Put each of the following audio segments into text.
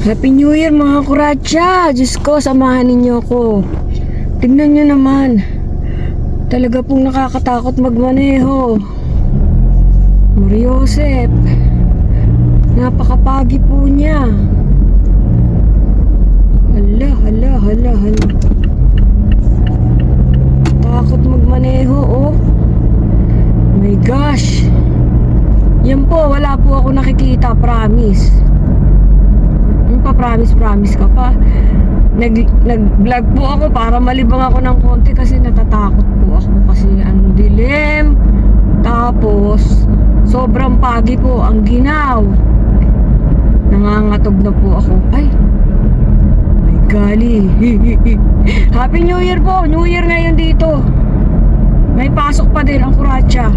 Happy New Year mga kuratsa! Diyos ko, samahan ninyo ko. Tignan nyo naman. Talaga pong nakakatakot magmaneho. Mariosep. Napakapagi po niya. Hala. Takot magmaneho, oh. My gosh. Yan po, wala po ako nakikita, promise. Promise ka pa. Nag-vlog po ako para malibang ako ng konti kasi natatakot po ako kasi ang dilim. Tapos sobrang pagi po ang ginaw. Nangangatog na po ako. Ay, my golly. Happy New Year po. New Year ngayon dito. May pasok pa din ang kuratsa.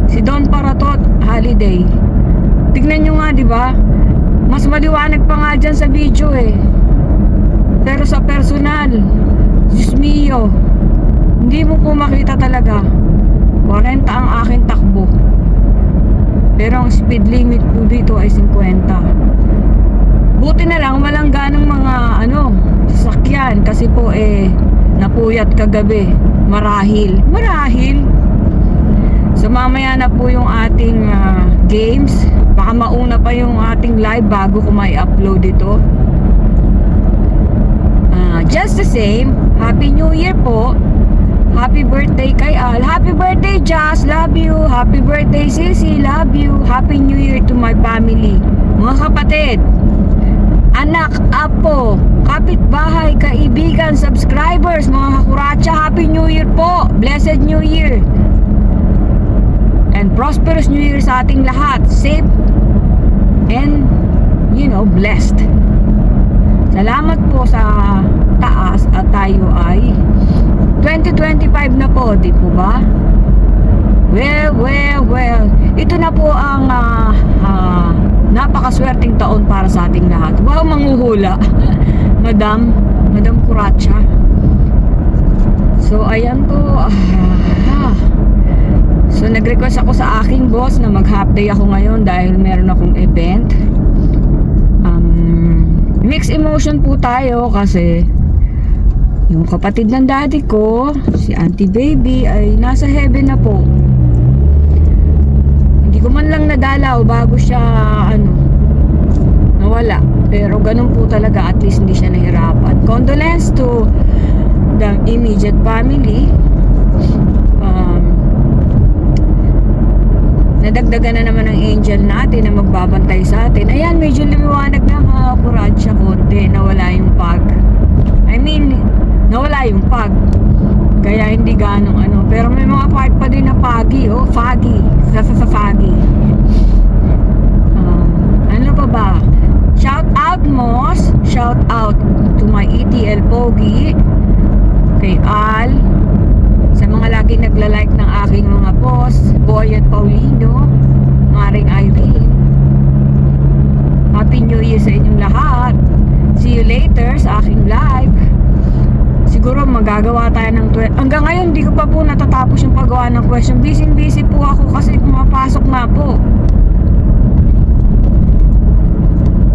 Si Don Paratot holiday. Tignan nyo nga, di ba? Mas maliwanag pa nga dyan sa video eh. Pero sa personal, Diyos mio, hindi mo po makita talaga. 40 ang aking takbo. Pero ang speed limit po dito ay 50. Buti na lang walang ganong mga sasakyan. Kasi po napuyat kagabi. Marahil. So mamaya na po yung ating games. Baka mauna pa yung ating live bago ko may upload ito. Just the same, Happy New Year po. Happy birthday kay Al. Happy birthday Jazz, love you. Happy birthday Sisi, love you. Happy New Year to my family. Mga kapatid, anak, apo, kapitbahay, kaibigan, subscribers, mga kakuratsa, Happy New Year po. Blessed New Year. And prosperous New Year sa ating lahat. Safe and, blessed. Salamat po sa taas at tayo ay 2025 na po, di po ba? Well. Ito na po ang napakaswerteng taon para sa ating lahat. Wow, manghuhula. Madam Kuratsa. So, ayan po. So, nag-request ako sa aking boss na mag-half day ako ngayon dahil meron akong event. Mixed emotion po tayo kasi yung kapatid ng daddy ko, si Auntie Baby, ay nasa heaven na po. Hindi ko man lang nadalaw bago siya nawala. Pero ganun po talaga, at least hindi siya nahirapan. Condolence to the immediate family. Nadagdagan na naman ang angel natin na magbabantay sa atin. Ayan, medyo lumiwanag na mga kuratsa konti. Nawala yung pag. Nawala yung pag. Kaya hindi ganong Pero may mga part pa din na foggy. Oh, foggy. Foggy. Ano pa ba? Shout out Moss. Shout out to my ETL Pogi. Kay Al. Sa mga laging nagla-like ng aking mga posts, Boy at Paulino, Maring Irene. Happy New Year sa inyong lahat. See you later sa aking live. Siguro magagawa tayo ng hanggang ngayon hindi ko pa po natatapos yung paggawa ng question. Busy po ako kasi pumapasok na po.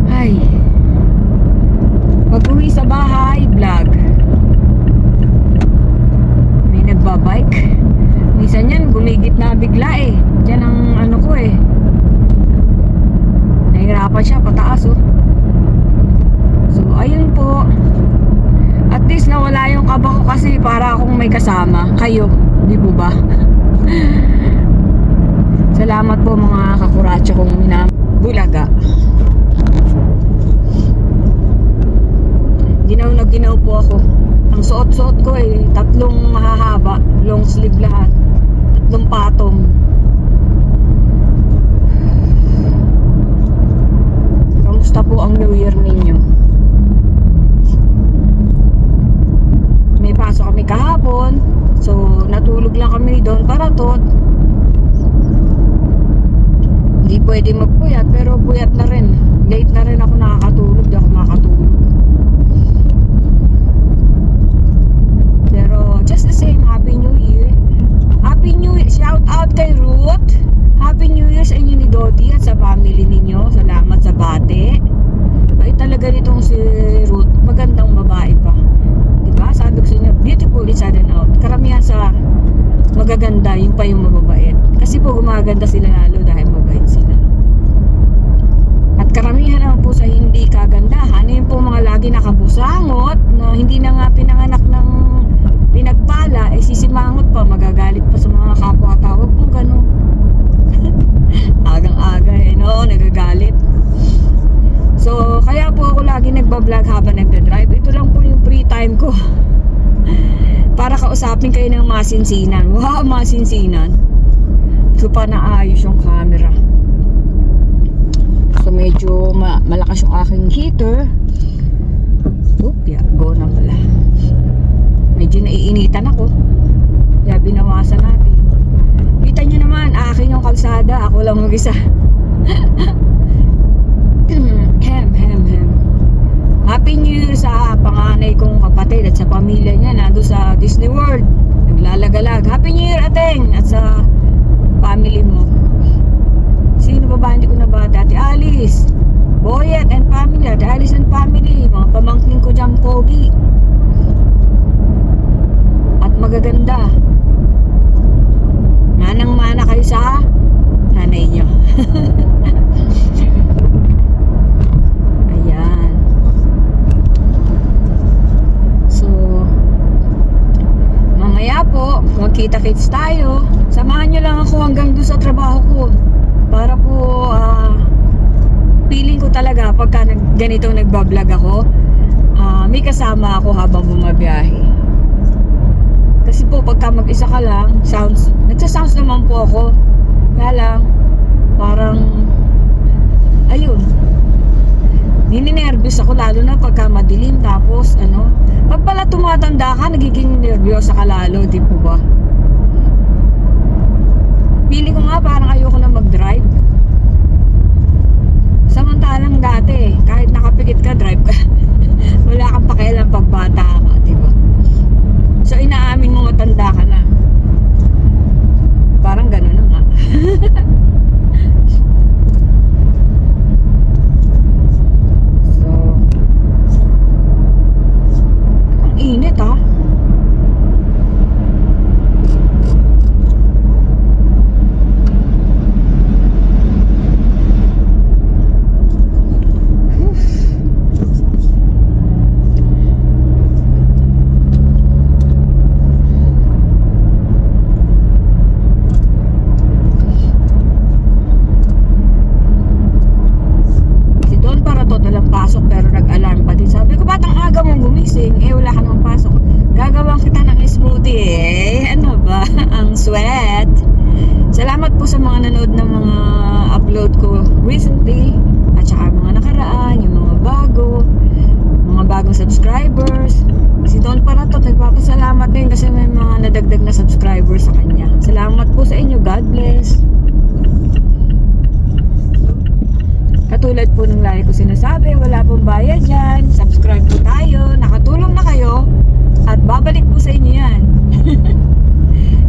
Ay. Pag-uwi sa bahay, vlog. Nagbabike. Minsan yan, gumigit na bigla eh. Yan ang ko eh. Nahirapan siya, pataas oh. So, ayun po. At least nawala yung kaba ko kasi para akong may kasama. Kayo, di po ba? Salamat po mga kakuratsa kong minabulaga. Ginaw na ginaw po ako. Ang suot-suot ko tatlong mahahaba, long sleeve lahat, tatlong patong. Kamusta po ang New Year ninyo? May pasok kami kahapon, so natulog lang kami doon para tot. Hindi pwede magpuyat, pero puyat na rin. Late na rin ako nakakatulog, di ako makakatulog. Just the same, Happy New Year. Happy New Year. Shout out kay Ruth. Happy New Year sa inyo ni Dodi at sa family ninyo. Salamat sa bate. Ay talaga nitong pa yung mababait. Kasi po gumaganda sila lalo dahil mabait sila. At karamihan naman po sa hindi kagandahan, yun po mga lagi nakabusangot na hindi na nga pinanganak ng pinagpala, eh sisimangot pa, magagalit pa sa mga kapwa-tao. Huwag po ganun. Agang-aga eh, no? Nagagalit. So, kaya po ako lagi nagbablog habang nagdadrive. Ito lang po yung free time ko. Para kausapin kayo ng masinsinan. Wow, masinsinan. So, pa naayos yung camera. So, medyo malakas yung aking heater. Oop, yeah, go na pala. Medyo naiinitan ako. Kaya binawasan natin. Kita nyo naman, akin yung kalsada. Ako lang mag-isa. Happy New Year sa panganay kong kapatid at sa pamilya niya nando sa Disney World. Naglalagalag. Happy New Year, Ateng! At sa family mo. Sino ba hindi ko nabati? Ate Alice, Boyet and family, Ate Alice and family, mga pamangkin ko dyan pogi at magaganda. Manang-mana kayo sa nanay nyo. Ayan. So, mamaya po magkita-kits tayo. Samahan nyo lang ako hanggang doon sa trabaho ko. Para po feeling ko talaga pagka ganito nagbablog ako, may kasama ako habang bumabiyahe. Kasi po pagka mag-isa ka lang, nagsasounds naman po ako. Kaya lang, parang ayun, nininervyos ako lalo na pagka madilim. Tapos pag pala tumatanda ka, nagiging nervyosa ka lalo, di po ba? Feeling ko nga parang ayoko na mag-drive. Samantalang dati, kahit nakapikit ka, drive ka. Wala kang pakialam pag bata ka, diba? So inaamin mo matanda ka na. Parang gano'n na nga. So, ang init ah. Wala ka namang pasok. Gagawin kita ng smoothie eh. Ano ba? Ang sweat. Salamat po sa mga nanood ng mga upload ko recently. At saka mga nakaraan, yung mga bagong subscribers. Si Don Paratot, nagpapasalamat din kasi may mga nadagdag na subscribers sa kanya. Salamat po sa inyo. God bless. Katulad po ng lagi ko sinasabi, wala pong bayad dyan. Subscribe po tayo. Nakatulong na kayo. At babalik po sa inyo yan.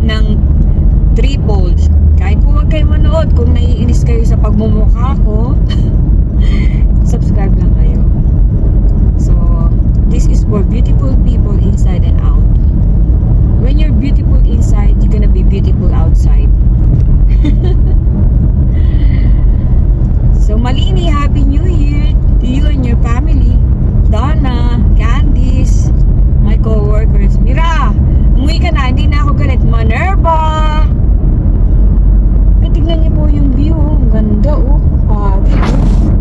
ng threefold. Kahit po wag kayo manood, kung naiinis kayo sa pagmumukha ko, subscribe lang kayo. So, this is for beautiful people inside and out. When you're beautiful inside, you're gonna be beautiful outside. So, Malini, Happy New Year to you and your family. Donna, Candice, my co-workers. Mira, umuwi ka na, hindi na ako galit. Minerva! Tignan niyo po yung view. Ang ganda, oh. Pagi, oh.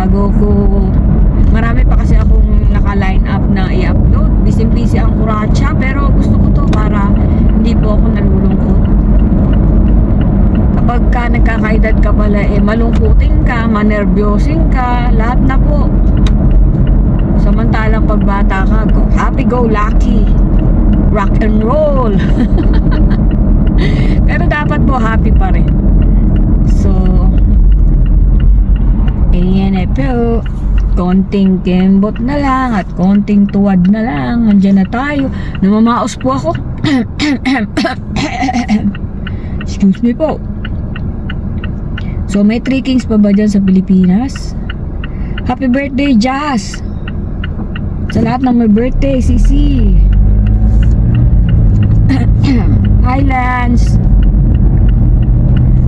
bago ko, marami pa kasi akong naka-line up na i-upload. Busy ang kuratsa, pero gusto ko to para hindi po ako nalulungkot. Kapag ka nagkakaedad ka pala, malungkutin ka, manervyosing ka, lahat na po. Samantalang pagbata ka, happy go lucky, rock and roll. Pero dapat po happy pa rin. So, ayan na po. Konting kembot na lang at konting tuwad na lang. Nandiyan na tayo. Namamaos po ako. Excuse me po. So, may 3 kings pa ba dyan sa Pilipinas? Happy birthday, Jazz! Sa lahat ng may birthday, Sisi! Hi, Lance!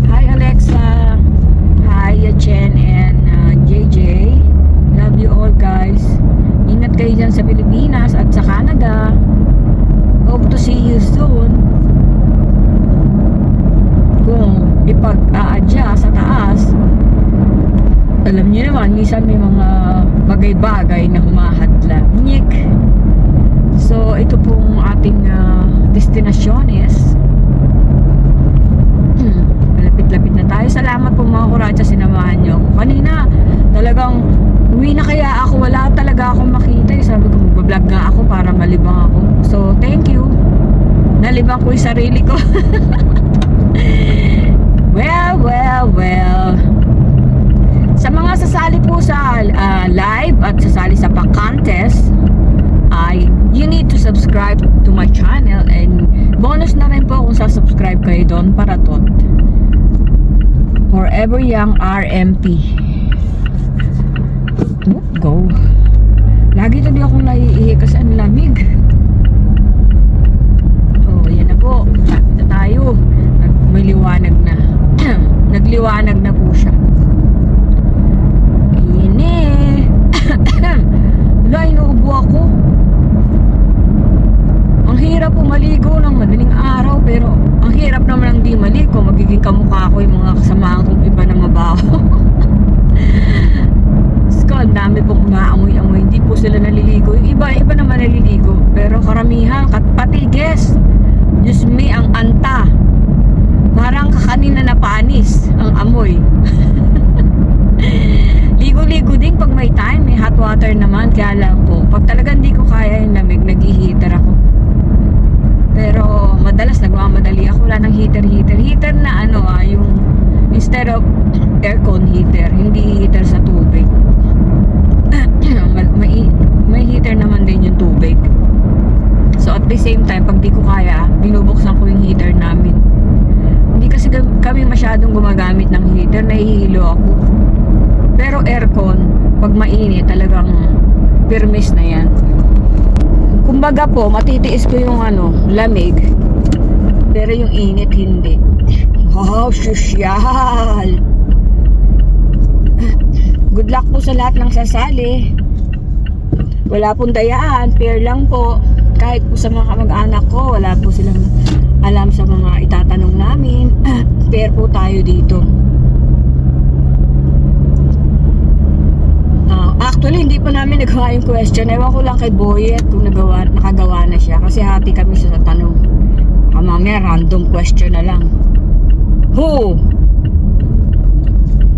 Hi, Alexa! Hi, Chen and JJ! Love you all, guys! Ingat kayo dyan sa Pilipinas at sa Canada! Hope to see you soon! Kung ipag-aadya sa taas, alam niyo naman, minsan may mga bagay-bagay na humahadla. Nyek! So, ito pong ating destinasyon is malapit-lapit na tayo. Salamat po mga kuratsa, sinamahan niyo ako. Kanina, talagang uwi na kaya ako. Wala talaga akong makita. Sabi ko, magbablog nga ako para malibang ako. So, thank you. Nalibang ko yung sarili ko. Well. Sa mga sasali po sa live at sasali sa pa-contest, you need to subscribe to my channel, and bonus na rin po kung sa-subscribe kayo doon para tot. Forever Young RMP. Go. Lagi to di akong naiihi kasi ang lamig. Oh, yan na po. Lapit na tayo. May liwanag na. Nagliwanag na po siya. Ayan eh. Wala, inuubo ako. Ang hirap po maligo ng madaling araw, pero ang hirap naman ang di maligo. Magiging kamukha ko yung mga kasamahan kong iba na mabaho. So, ang dami pong umaamoy-amoy. Hindi po sila naliligo. Yung iba naman naliligo. Pero karamihan, pati guess, Diyos me, ang anta. Parang kakanina na panis ang amoy. Ligo-ligo din pag may time. May hot water naman. Kaya lang po, pag talagang hindi ko kaya yung lamig, nag-heater ako. Pero madalas nagmamadali ako. Wala ng heater na yung instead of aircon heater, hindi heater sa tubig. May heater naman din yung tubig. So at the same time, pag di ko kaya, binubuksan ko yung heater namin. Hindi kasi kami masyadong gumagamit ng heater, nahihilo ako. Pero aircon, pag mainit, talagang permis na yan. Kumbaga po, matitiis ko yung lamig. Pero yung init, hindi. Wow, sosyal! Good luck po sa lahat ng sasali. Wala pong dayaan, fair lang po. Kahit po sa mga mag-anak ko, wala po silang alam sa mga itatanong namin. Fair po tayo dito. Actually, hindi pa namin nagawa yung question. Ewan ko lang kay Boyet kung nakagawa na siya. Kasi hati kami sa tanong. Mamaya, random question na lang. Who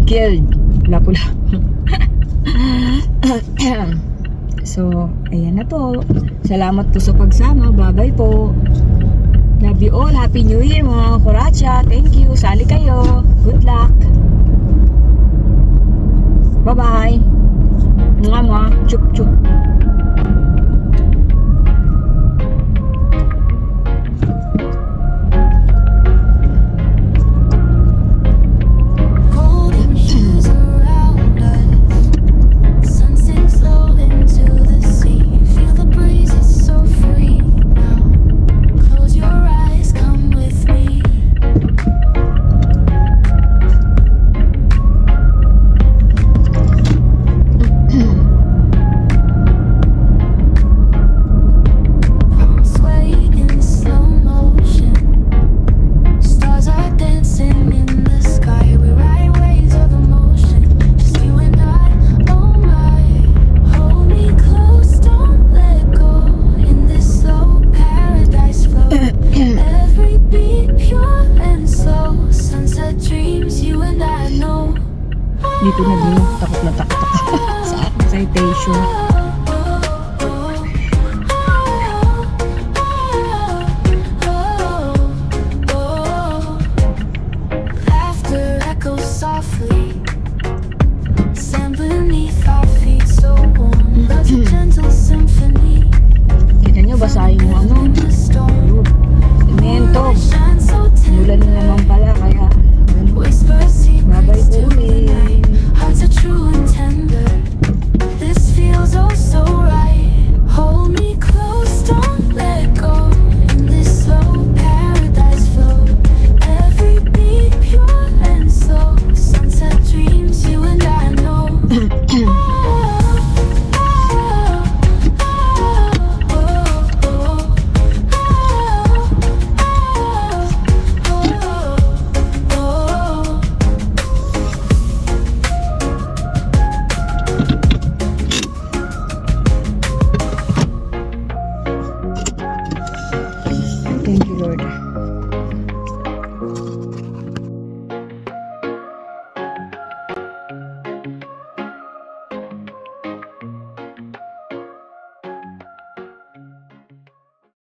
killed Lapula? So, ayan na po. Salamat po sa pagsama. Bye-bye po. Love you all. Happy New Year mga kuratsa. Thank you. Sali kayo. Good luck. Bye-bye. Mwah-mwah. Chup-chup. Dito na din ako takot na takot ako sa citation. Laughter echoes softly. Sand beneath our feet so warm. Love's a gentle symphony. Kita nyo, basahin mo ano? In the storm. Semento. Shine so Ulan na tender. naman pala, kaya ganun. Whisper secrets Babay to the ulit. night. Hearts are true and tender. This feels oh so right. Hold me close, don't let go. In this slow paradise flow. Every beat pure and slow. Sunset dreams you and I know. Thank you, Lord.